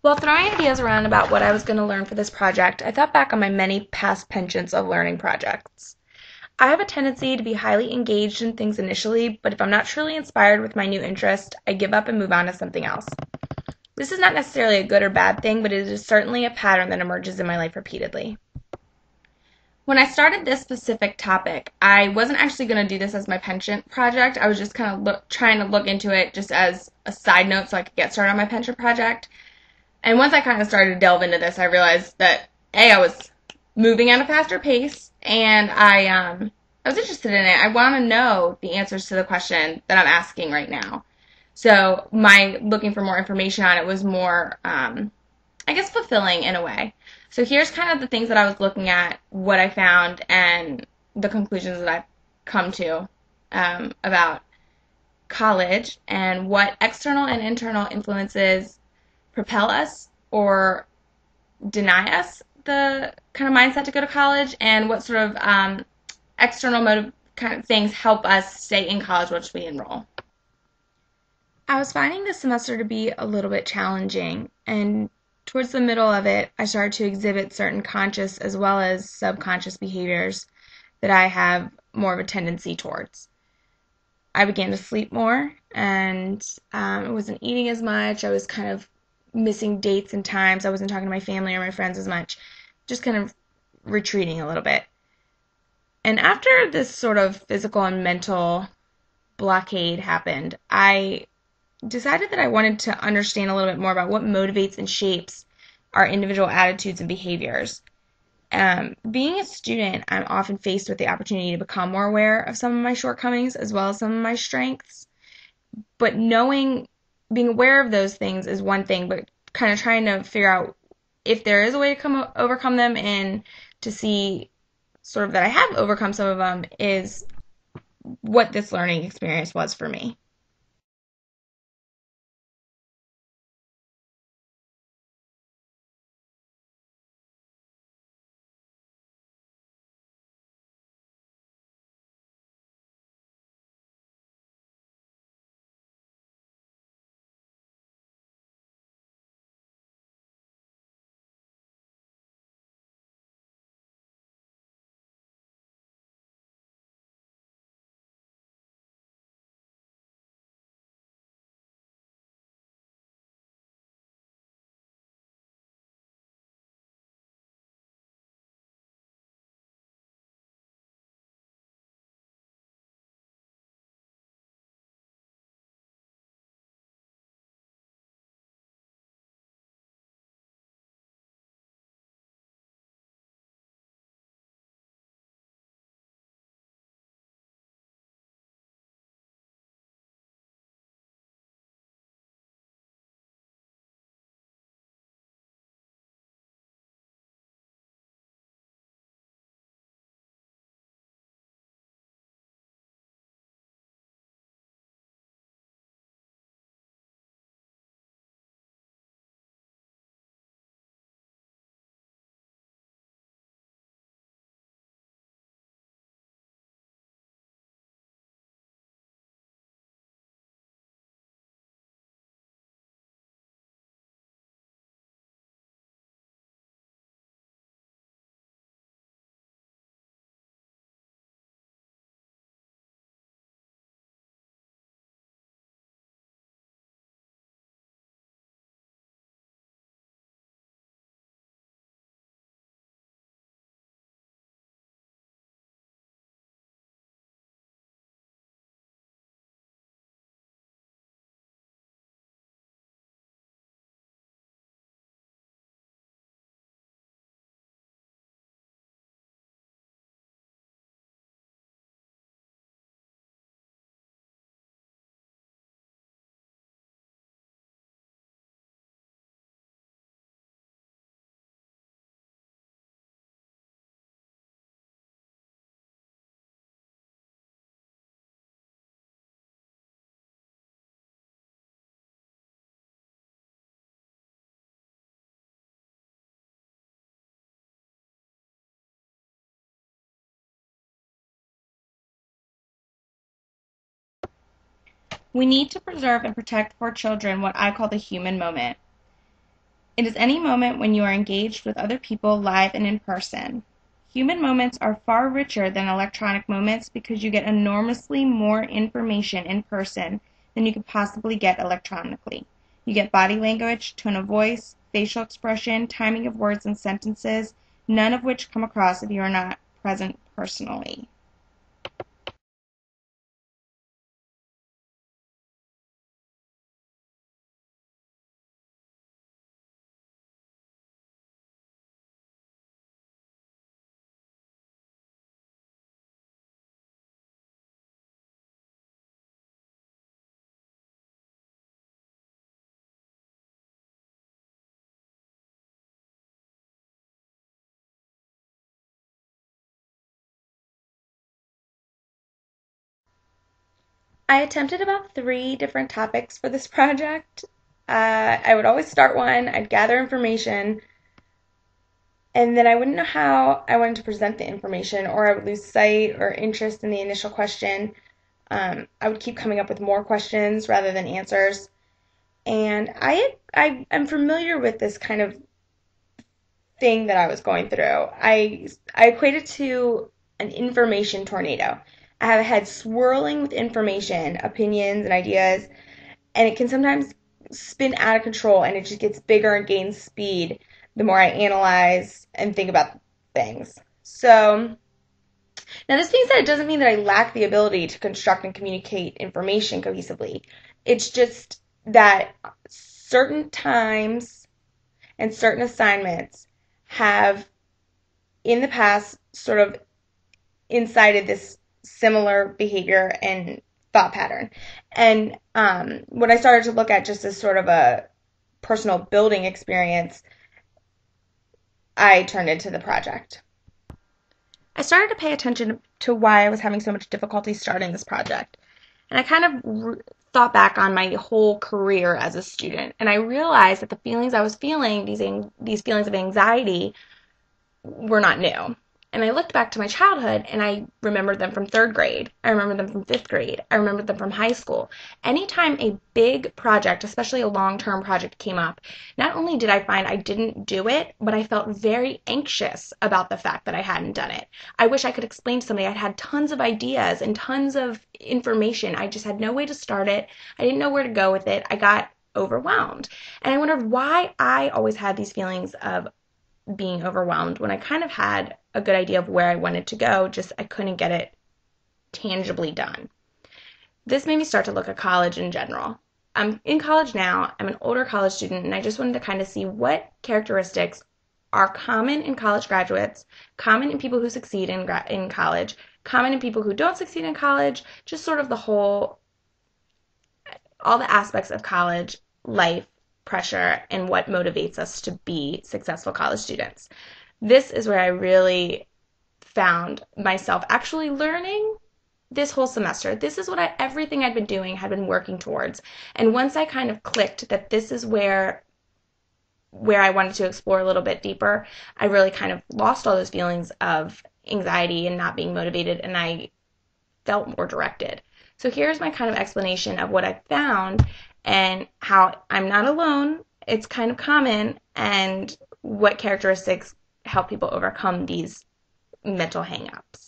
While throwing ideas around about what I was going to learn for this project, I thought back on my many past penchants of learning projects. I have a tendency to be highly engaged in things initially, but if I'm not truly inspired with my new interest, I give up and move on to something else. This is not necessarily a good or bad thing, but it is certainly a pattern that emerges in my life repeatedly. When I started this specific topic, I wasn't actually going to do this as my penchant project. I was just kind of trying to look into it just as a side note so I could get started on my penchant project. And once I kind of started to delve into this, I realized that I was moving at a faster pace, and I was interested in it. I want to know the answers to the question that I'm asking right now. So my looking for more information on it was more, I guess, fulfilling in a way. So here's kind of the things that I was looking at, what I found, and the conclusions that I've come to about college and what external and internal influences propel us or deny us the kind of mindset to go to college, and what sort of external motive kind of things help us stay in college once we enroll. I was finding this semester to be a little bit challenging, and towards the middle of it, I started to exhibit certain conscious as well as subconscious behaviors that I have more of a tendency towards. I began to sleep more, and I wasn't eating as much. I was kind of missing dates and times. I wasn't talking to my family or my friends as much, just kind of retreating a little bit. And after this sort of physical and mental blockade happened, I decided that I wanted to understand a little bit more about what motivates and shapes our individual attitudes and behaviors. Being a student, I'm often faced with the opportunity to become more aware of some of my shortcomings as well as some of my strengths. But being aware of those things is one thing, but kind of trying to figure out if there is a way to overcome them and to see sort of that I have overcome some of them is what this learning experience was for me. We need to preserve and protect for children what I call the human moment. It is any moment when you are engaged with other people live and in person. Human moments are far richer than electronic moments because you get enormously more information in person than you could possibly get electronically. You get body language, tone of voice, facial expression, timing of words and sentences, none of which come across if you are not present personally. I attempted about 3 different topics for this project. I would always start one, I'd gather information, and then I wouldn't know how I wanted to present the information, or I would lose sight or interest in the initial question. I would keep coming up with more questions rather than answers. And I am familiar with this kind of thing that I was going through. I equate it to an information tornado. I have a head swirling with information, opinions, and ideas, and it can sometimes spin out of control and it just gets bigger and gains speed the more I analyze and think about things. So, now this being said, it doesn't mean that I lack the ability to construct and communicate information cohesively. It's just that certain times and certain assignments have in the past sort of incited this similar behavior and thought pattern. And when I started to look at just as sort of a personal building experience, I turned into the project. I started to pay attention to why I was having so much difficulty starting this project. And I kind of thought back on my whole career as a student, and I realized that the feelings I was feeling, these feelings of anxiety, were not new. And I looked back to my childhood and I remembered them from 3rd grade. I remembered them from 5th grade. I remembered them from high school. Anytime a big project, especially a long-term project, came up, not only did I find I didn't do it, but I felt very anxious about the fact that I hadn't done it. I wish I could explain to somebody. I'd had tons of ideas and tons of information. I just had no way to start it. I didn't know where to go with it. I got overwhelmed. And I wondered why I always had these feelings of being overwhelmed when I kind of had a good idea of where I wanted to go, just I couldn't get it tangibly done. This made me start to look at college in general. I'm in college now, I'm an older college student, and I just wanted to kind of see what characteristics are common in college graduates, common in people who succeed in college, common in people who don't succeed in college, just sort of all the aspects of college life, pressure, and what motivates us to be successful college students. This is where I really found myself actually learning this whole semester. This is what everything I'd been doing had been working towards. And once I kind of clicked that this is where I wanted to explore a little bit deeper, I really kind of lost all those feelings of anxiety and not being motivated, and I felt more directed. So here's my kind of explanation of what I found and how I'm not alone. It's kind of common, and what characteristics help people overcome these mental hangups.